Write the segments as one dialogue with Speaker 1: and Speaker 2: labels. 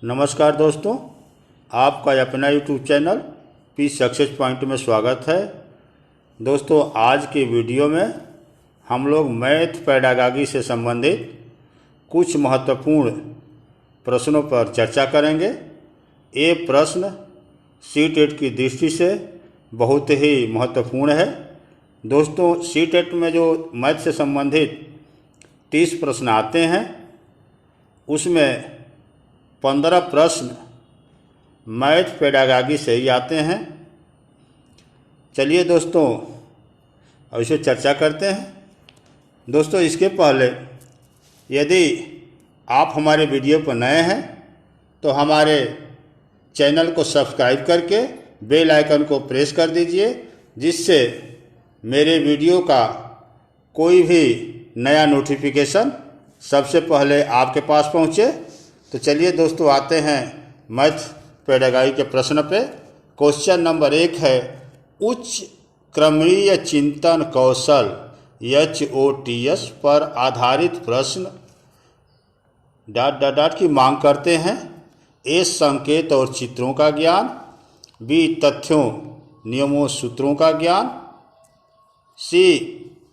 Speaker 1: नमस्कार दोस्तों, आपका अपना YouTube channel P success point में स्वागत है। दोस्तों, आज के वीडियो में हम लोग मैथ पेडागॉजी से संबंधित कुछ महत्वपूर्ण प्रश्नों पर चर्चा करेंगे। ये प्रश्न सी-टेट की दृष्टि से बहुत ही महत्वपूर्ण है। दोस्तों, सी-टेट में जो मैथ से संबंधित 30 प्रश्न आते हैं, उसमें 15 प्रश्न मैथ पेडागॉजी से ही आते हैं। चलिए दोस्तों, अब इसे चर्चा करते हैं। दोस्तों, इसके पहले यदि आप हमारे वीडियो पर नए हैं तो हमारे चैनल को सब्सक्राइब करके बेल आइकन को प्रेस कर दीजिए, जिससे मेरे वीडियो का कोई भी नया नोटिफिकेशन सबसे पहले आपके पास पहुंचे। तो चलिए दोस्तों, आते हैं मैथ पेडागॉजी के प्रश्न पे। क्वेश्चन नंबर 1 है, उच्च क्रमीय चिंतन कौशल HOTS पर आधारित प्रश्न ... की मांग करते हैं। ए, संकेत और चित्रों का ज्ञान। बी, तथ्यों, नियमों, सूत्रों का ज्ञान। सी,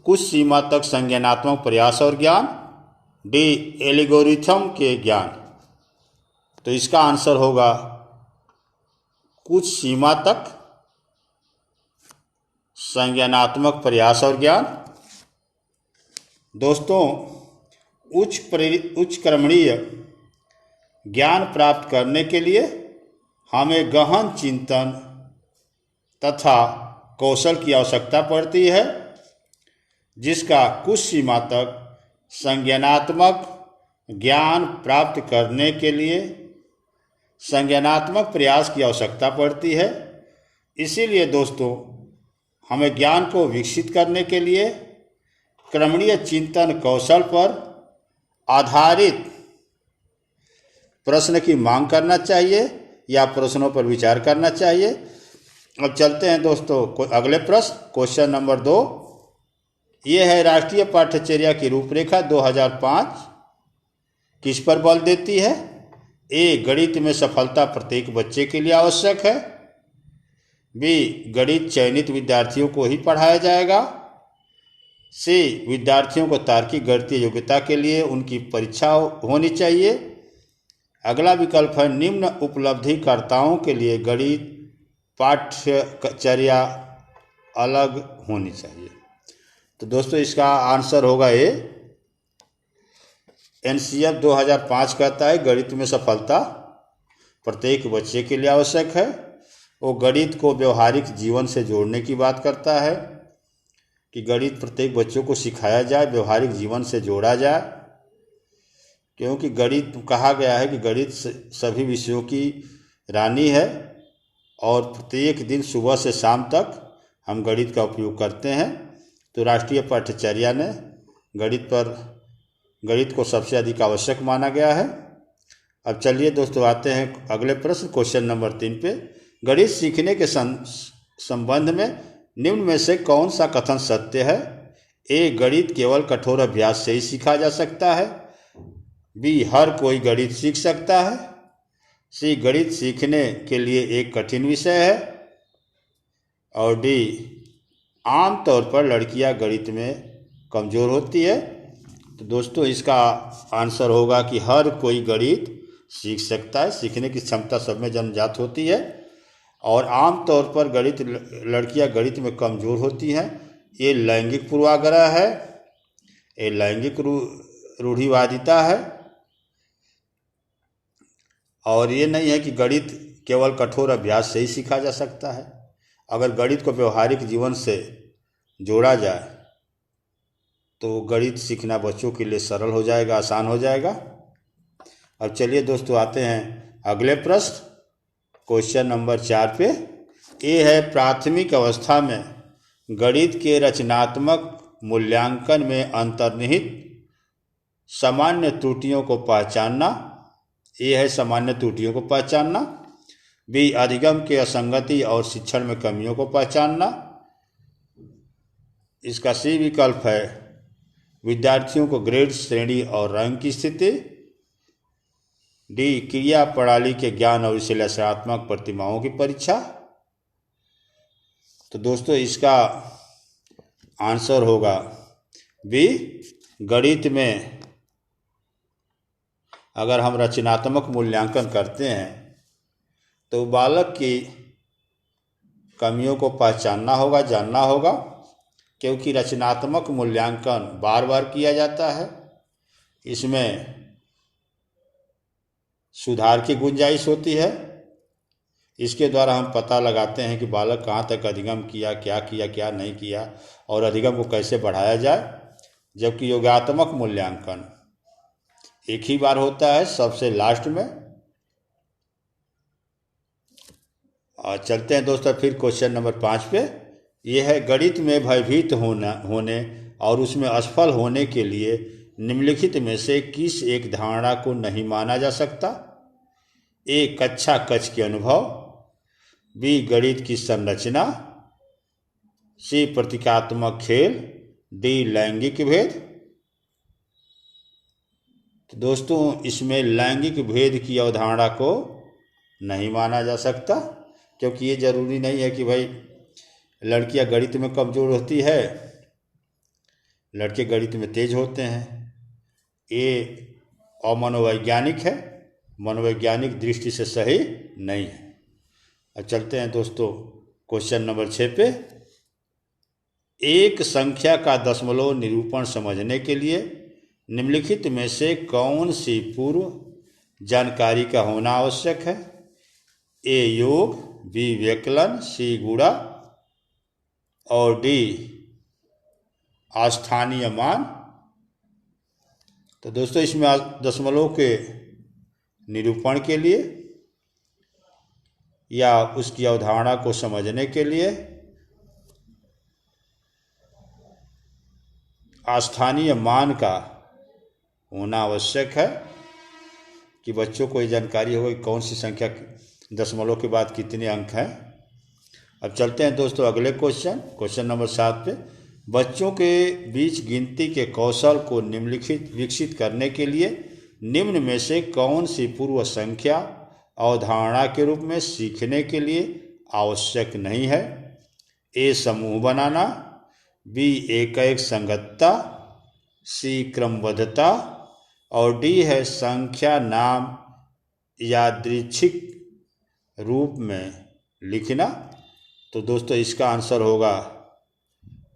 Speaker 1: कुछ सीमा तक संज्ञानात्मक प्रयास और ज्ञान। डी, एल्गोरिथम के ज्ञान। तो इसका आंसर होगा कुछ सीमा तक संज्ञानात्मक प्रयास और ज्ञान। दोस्तों, उच्च क्रमणीय ज्ञान प्राप्त करने के लिए हमें गहन चिंतन तथा कौशल की आवश्यकता पड़ती है, जिसका कुछ सीमा तक संज्ञानात्मक ज्ञान प्राप्त करने के लिए संज्ञानात्मक प्रयास की आवश्यकता पड़ती है। इसीलिए दोस्तों, हमें ज्ञान को विकसित करने के लिए क्रमणीय चिंतन कौशल पर आधारित प्रश्न की मांग करना चाहिए या प्रश्नों पर विचार करना चाहिए। अब चलते हैं दोस्तों अगले प्रश्न, क्वेश्चन नंबर 2। ये है, राष्ट्रीय पाठ्यचर्या की रूपरेखा 2005 किस पर बल देती है? ए, गणित में सफलता प्रत्येक बच्चे के लिए आवश्यक है। बी, गणित चयनित विद्यार्थियों को ही पढ़ाया जाएगा। सी, विद्यार्थियों को तार्किक गणितीय योग्यता के लिए उनकी परीक्षा होनी चाहिए। अगला विकल्प है, निम्न उपलब्धिकर्ताओं के लिए गणित पाठ्यचर्या अलग होनी चाहिए। तो दोस्तों, इसका आंसर होगा ए। NCF 2005 कहता है गणित में सफलता प्रत्येक बच्चे के लिए आवश्यक है। वो गणित को व्यवहारिक जीवन से जोड़ने की बात करता है कि गणित प्रत्येक बच्चों को सिखाया जाए, व्यवहारिक जीवन से जोड़ा जाए, क्योंकि गणित कहा गया है कि गणित सभी विषयों की रानी है और प्रत्येक दिन सुबह से शाम तक हम गणित का उपयोग करते हैं। तो राष्ट्रीय पाठ्यचर्या ने गणित को सबसे अधिक आवश्यक माना गया है। अब चलिए दोस्तों, आते हैं अगले प्रश्न, क्वेश्चन नंबर 3 पे। गणित सीखने के संबंध में निम्न में से कौन सा कथन सत्य है? ए, गणित केवल कठोर अभ्यास से ही सीखा जा सकता है। बी, हर कोई गणित सीख सकता है। सी, गणित सीखने के लिए एक कठिन विषय है। और डी, आमतौर पर लड़कियां गणित में कमज़ोर होती है। तो दोस्तों, इसका आंसर होगा कि हर कोई गणित सीख सकता है। सीखने की क्षमता सब में जन्मजात होती है और आमतौर पर लड़कियां गणित में कमज़ोर होती हैं। ये लैंगिक पूर्वाग्रह है, ये लैंगिक रूढ़िवादिता है और ये नहीं है कि गणित केवल कठोर अभ्यास से ही सीखा जा सकता है। अगर गणित को व्यवहारिक जीवन से जोड़ा जाए तो गणित सीखना बच्चों के लिए सरल हो जाएगा, आसान हो जाएगा। अब चलिए दोस्तों, आते हैं अगले प्रश्न, क्वेश्चन नंबर 4 पे। ये है, प्राथमिक अवस्था में गणित के रचनात्मक मूल्यांकन में अंतर्निहित सामान्य त्रुटियों को पहचानना। ये है, सामान्य त्रुटियों को पहचानना। बी, अधिगम के असंगति और शिक्षण में कमियों को पहचानना। इसका सी विकल्प है, विद्यार्थियों को ग्रेड, श्रेणी और रैंक की स्थिति। डी, क्रिया प्रणाली के ज्ञान और विश्लेषणात्मक प्रतिमाओं की परीक्षा। तो दोस्तों इसका आंसर होगा बी, गणित में अगर हम रचनात्मक मूल्यांकन करते हैं तो बालक की कमियों को पहचानना होगा, जानना होगा, क्योंकि रचनात्मक मूल्यांकन बार बार किया जाता है। इसमें सुधार की गुंजाइश होती है। इसके द्वारा हम पता लगाते हैं कि बालक कहाँ तक अधिगम किया, क्या नहीं किया और अधिगम को कैसे बढ़ाया जाए। जबकि योगात्मक मूल्यांकन एक ही बार होता है, सबसे लास्ट में। और चलते हैं दोस्तों फिर क्वेश्चन नंबर 5 पे। यह है, गणित में भयभीत होने और उसमें असफल होने के लिए निम्नलिखित में से किस एक धारणा को नहीं माना जा सकता? ए, कक्षा कक्ष के अनुभव। बी, गणित की संरचना। सी, प्रतीकात्मक खेल। डी, लैंगिक भेद। तो दोस्तों इसमें लैंगिक भेद की अवधारणा को नहीं माना जा सकता, क्योंकि ये जरूरी नहीं है कि भाई लड़कियां गणित में कमजोर होती है, लड़के गणित में तेज होते हैं। ये अमनोवैज्ञानिक है, मनोवैज्ञानिक दृष्टि से सही नहीं है। अब चलते हैं दोस्तों क्वेश्चन नंबर 6 पे। एक संख्या का दशमलव निरूपण समझने के लिए निम्नलिखित में से कौन सी पूर्व जानकारी का होना आवश्यक है? ए, योग। बी, व्यकलन। सी, गुणा और डी, अस्थानीय मान। तो दोस्तों इसमें दशमलव के निरूपण के लिए या उसकी अवधारणा को समझने के लिए अस्थानीय मान का होना आवश्यक है, कि बच्चों को ये जानकारी हो कि कौन सी संख्या दशमलव के बाद कितने अंक हैं। अब चलते हैं दोस्तों अगले क्वेश्चन नंबर 7 पे। बच्चों के बीच गिनती के कौशल को निम्नलिखित विकसित करने के लिए निम्न में से कौन सी पूर्व संख्या अवधारणा के रूप में सीखने के लिए आवश्यक नहीं है? ए, समूह बनाना। बी, एक संगतता। सी, क्रमबद्धता और डी है संख्या नाम यादृच्छिक रूप में लिखना। तो दोस्तों इसका आंसर होगा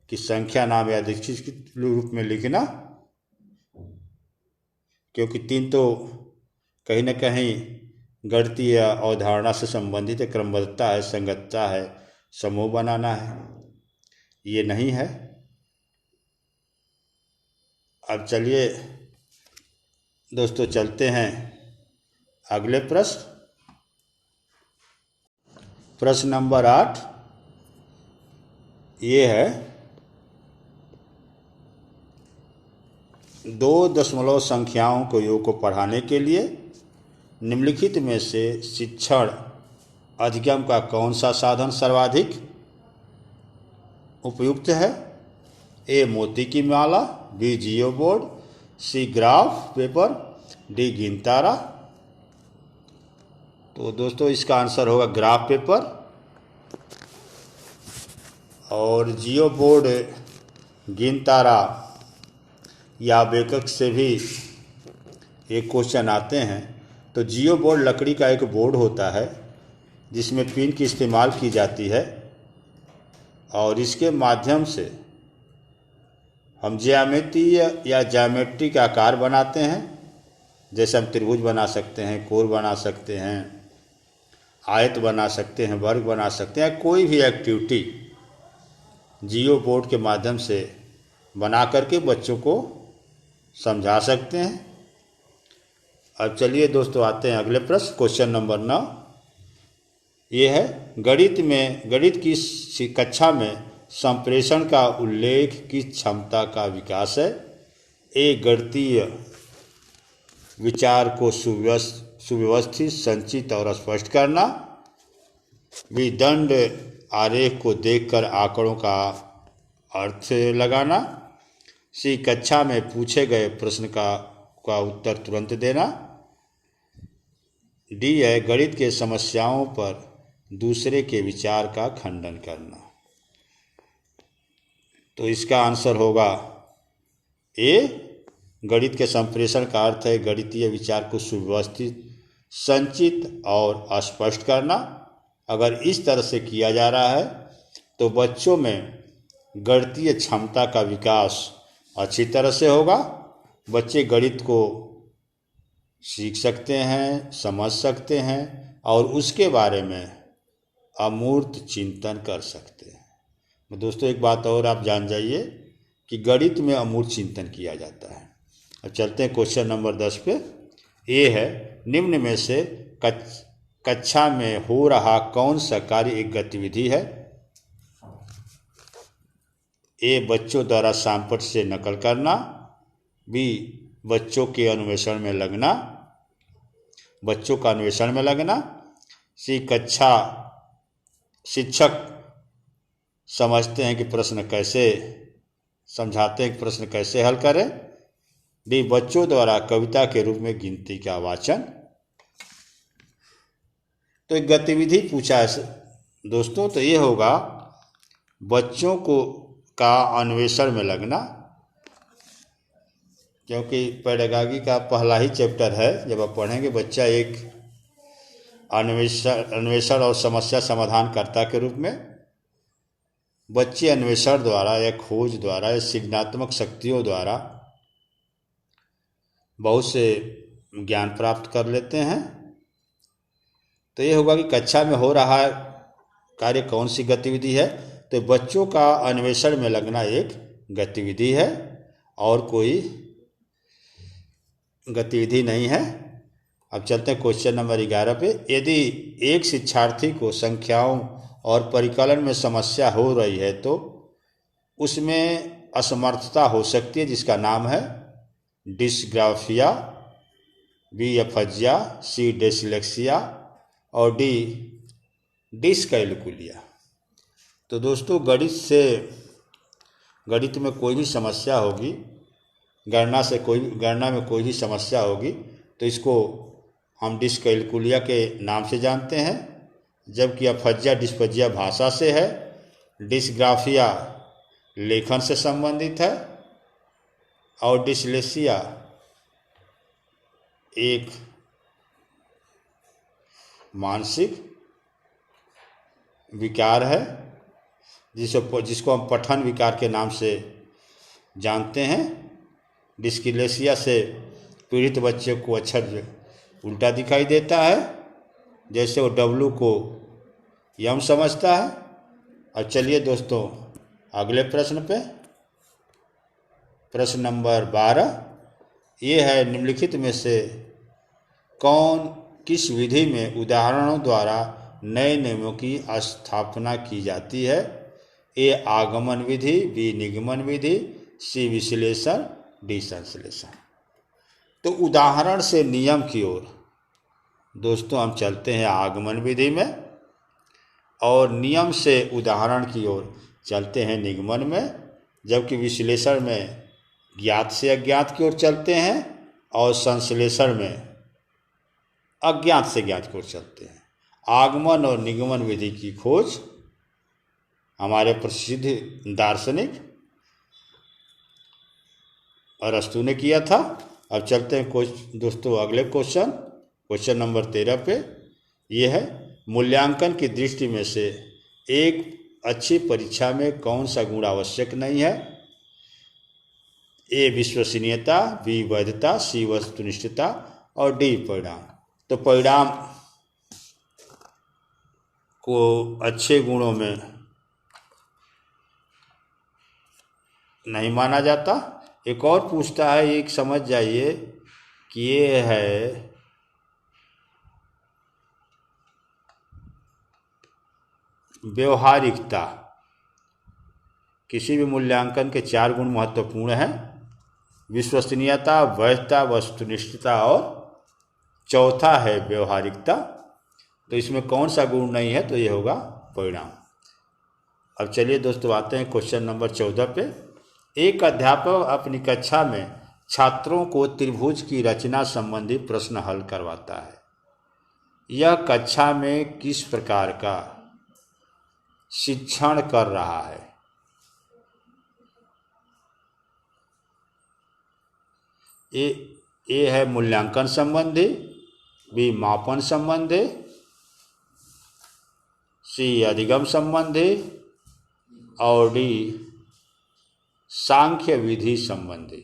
Speaker 1: कि संख्या नाम यादृच्छिक रूप में लिखना, क्योंकि 3 तो कहीं न कहीं गणितीय अवधारणा से संबंधित है। क्रमबद्धता है, संगतता है, समूह बनाना है, ये नहीं है। अब चलिए दोस्तों चलते हैं अगले प्रश्न नंबर 8। ये है, 2 दशमलव संख्याओं को योग को पढ़ाने के लिए निम्नलिखित में से शिक्षण अधिगम का कौन सा साधन सर्वाधिक उपयुक्त है? ए, मोती की माला। बी, जियो बोर्ड। सी, ग्राफ पेपर। डी, गिनतारा। तो दोस्तों इसका आंसर होगा ग्राफ पेपर। और जियो बोर्ड, गिनतारा या बेकक से भी एक क्वेश्चन आते हैं। तो जियो बोर्ड लकड़ी का एक बोर्ड होता है जिसमें पिन की इस्तेमाल की जाती है और इसके माध्यम से हम ज्यामितीय या ज्यामेट्रिक आकार बनाते हैं। जैसे हम त्रिभुज बना सकते हैं, कोर बना सकते हैं, आयत बना सकते हैं, वर्ग बना सकते हैं, कोई भी एक्टिविटी जियो बोर्ड के माध्यम से बना करके बच्चों को समझा सकते हैं। अब चलिए दोस्तों आते हैं अगले प्रश्न, क्वेश्चन नंबर 9। ये है, गणित की कक्षा में संप्रेषण का उल्लेख किस क्षमता का विकास है? ए, गणितीय विचार को सुव्यवस्थित, संचित और स्पष्ट करना। बी, दंड आरेख को देखकर आंकड़ों का अर्थ लगाना। सी कक्षा में पूछे गए प्रश्न का उत्तर तुरंत देना। डी है गणित के समस्याओं पर दूसरे के विचार का खंडन करना। तो इसका आंसर होगा ए। गणित के संप्रेषण का अर्थ है गणितीय विचार को सुव्यवस्थित, संचित और स्पष्ट करना। अगर इस तरह से किया जा रहा है तो बच्चों में गणितीय क्षमता का विकास अच्छी तरह से होगा। बच्चे गणित को सीख सकते हैं, समझ सकते हैं और उसके बारे में अमूर्त चिंतन कर सकते हैं। दोस्तों एक बात और आप जान जाइए कि गणित में अमूर्त चिंतन किया जाता है। अब चलते हैं क्वेश्चन नंबर 10 पे। ए है निम्न में से कक्षा में हो रहा कौन सा कार्य एक गतिविधि है। ए बच्चों द्वारा सामपट से नकल करना। बी बच्चों के अन्वेषण में लगना, बच्चों का अन्वेषण में लगना। सी कक्षा शिक्षक समझते हैं कि प्रश्न कैसे समझाते हैं कि प्रश्न कैसे हल करें। डी बच्चों द्वारा कविता के रूप में गिनती का वाचन। तो एक गतिविधि पूछा है दोस्तों, तो ये होगा बच्चों का अन्वेषण में लगना, क्योंकि पेडागॉजी का पहला ही चैप्टर है। जब आप पढ़ेंगे बच्चा एक अन्वेषण और समस्या समाधानकर्ता के रूप में, बच्चे अन्वेषण द्वारा या खोज द्वारा या सृजनात्मक शक्तियों द्वारा बहुत से ज्ञान प्राप्त कर लेते हैं। तो ये होगा कि कक्षा में हो रहा कार्य कौन सी गतिविधि है। तो बच्चों का अन्वेषण में लगना एक गतिविधि है और कोई गतिविधि नहीं है। अब चलते हैं क्वेश्चन नंबर 11 पे। यदि एक शिक्षार्थी को संख्याओं और परिकलन में समस्या हो रही है तो उसमें असमर्थता हो सकती है जिसका नाम है डिस्ग्राफिया, बी अफज्या, सी डिसलेक्सिया और डी डिसकैलकुलिया। तो दोस्तों गणित में कोई भी समस्या होगी, गणना में कोई भी समस्या होगी तो इसको हम डिसकैलकुलिया के नाम से जानते हैं। जबकि अफज्या डिस्पज्या भाषा से है, डिसग्राफिया लेखन से संबंधित है और डिसलेक्सिया एक मानसिक विकार है जिसको हम पठन विकार के नाम से जानते हैं। डिसलेक्सिया से पीड़ित बच्चे को अक्षर उल्टा दिखाई देता है, जैसे वो डब्लू को यम समझता है। अब चलिए दोस्तों अगले प्रश्न पे। प्रश्न नंबर 12 ये है निम्नलिखित में से किस विधि में उदाहरणों द्वारा नए नियमों की स्थापना की जाती है। ए आगमन विधि, बी निगमन विधि, सी विश्लेषण, डी संश्लेषण। तो उदाहरण से नियम की ओर दोस्तों हम चलते हैं आगमन विधि में और नियम से उदाहरण की ओर चलते हैं निगमन में, जबकि विश्लेषण में ज्ञात से अज्ञात की ओर चलते हैं और संश्लेषण में अज्ञात से ज्ञात की ओर चलते हैं। आगमन और निगमन विधि की खोज हमारे प्रसिद्ध दार्शनिक अरस्तु ने किया था। अब चलते हैं दोस्तों अगले क्वेश्चन नंबर 13 पे। ये है मूल्यांकन की दृष्टि में से एक अच्छी परीक्षा में कौन सा गुण आवश्यक नहीं है। ए विश्वसनीयता, बी वैधता, सी वस्तुनिष्ठता और डी परिणाम। तो परिणाम को अच्छे गुणों में नहीं माना जाता। एक और पूछता है, एक समझ जाइए कि ये है व्यवहारिकता। किसी भी मूल्यांकन के 4 गुण महत्वपूर्ण हैं: विश्वसनीयता, वैधता, वस्तुनिष्ठता और चौथा है व्यवहारिकता। तो इसमें कौन सा गुण नहीं है, तो ये होगा परिणाम। अब चलिए दोस्तों आते हैं क्वेश्चन नंबर 14 पे। एक अध्यापक अपनी कक्षा में छात्रों को त्रिभुज की रचना संबंधी प्रश्न हल करवाता है। यह कक्षा में किस प्रकार का शिक्षण कर रहा है? ए है मूल्यांकन संबंधी, बी मापन संबंधी, सी अधिगम संबंधी और डी सांख्य विधि संबंधी।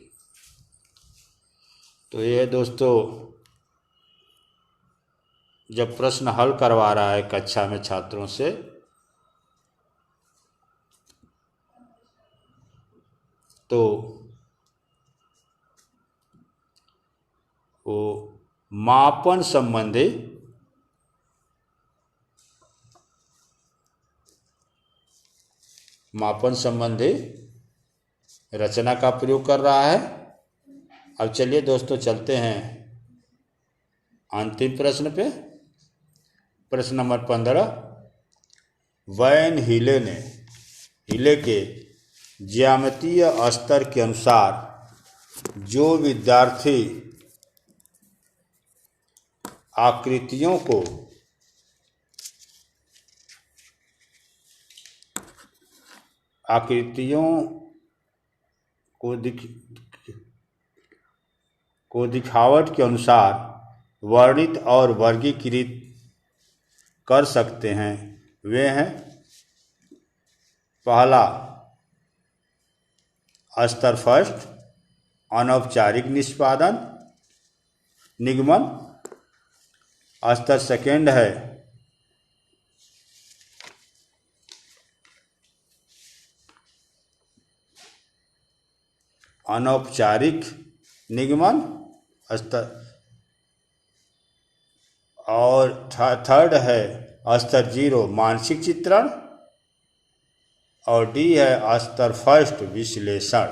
Speaker 1: तो ये दोस्तों जब प्रश्न हल करवा रहा है कक्षा में छात्रों से, तो वो मापन संबंधी रचना का प्रयोग कर रहा है। अब चलिए दोस्तों चलते हैं अंतिम प्रश्न पे। प्रश्न नंबर 15। वैन हीले के ज्यामितीय स्तर के अनुसार जो विद्यार्थी आकृतियों को दिखावट के अनुसार वर्णित और वर्गीकृत कर सकते हैं, वे हैं: पहला स्तर फर्स्ट, अनौपचारिक निगमन। स्तर सेकेंड है अनौपचारिक निगमन स्तर, और थर्ड है स्तर 0 मानसिक चित्रण, और डी है स्तर फर्स्ट विश्लेषण।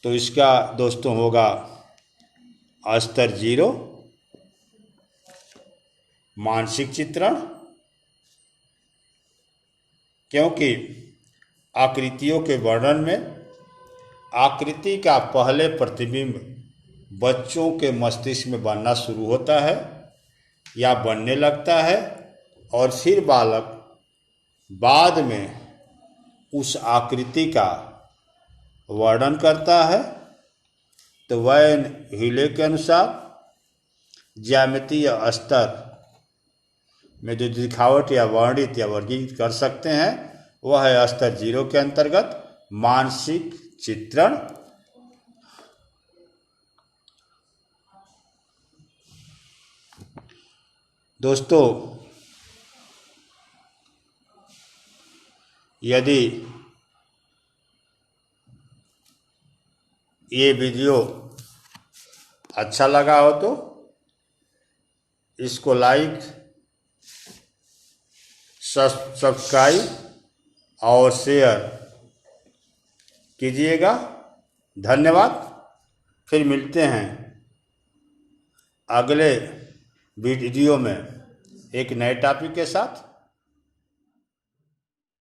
Speaker 1: तो इसका दोस्तों होगा स्तर 0 मानसिक चित्रण, क्योंकि आकृतियों के वर्णन में आकृति का पहले प्रतिबिंब बच्चों के मस्तिष्क में बनना शुरू होता है या बनने लगता है, और फिर बालक बाद में उस आकृति का वर्णन करता है। तो वैन हीले के अनुसार ज्यामितीय स्तर में जो दिखावट या वर्णित या वर्गीकृत कर सकते हैं वह है स्तर 0 के अंतर्गत मानसिक चित्रण। दोस्तों यदि ये वीडियो अच्छा लगा हो तो इसको लाइक, सब्सक्राइब और शेयर कीजिएगा। धन्यवाद। फिर मिलते हैं अगले वीडियो में एक नए टॉपिक के साथ।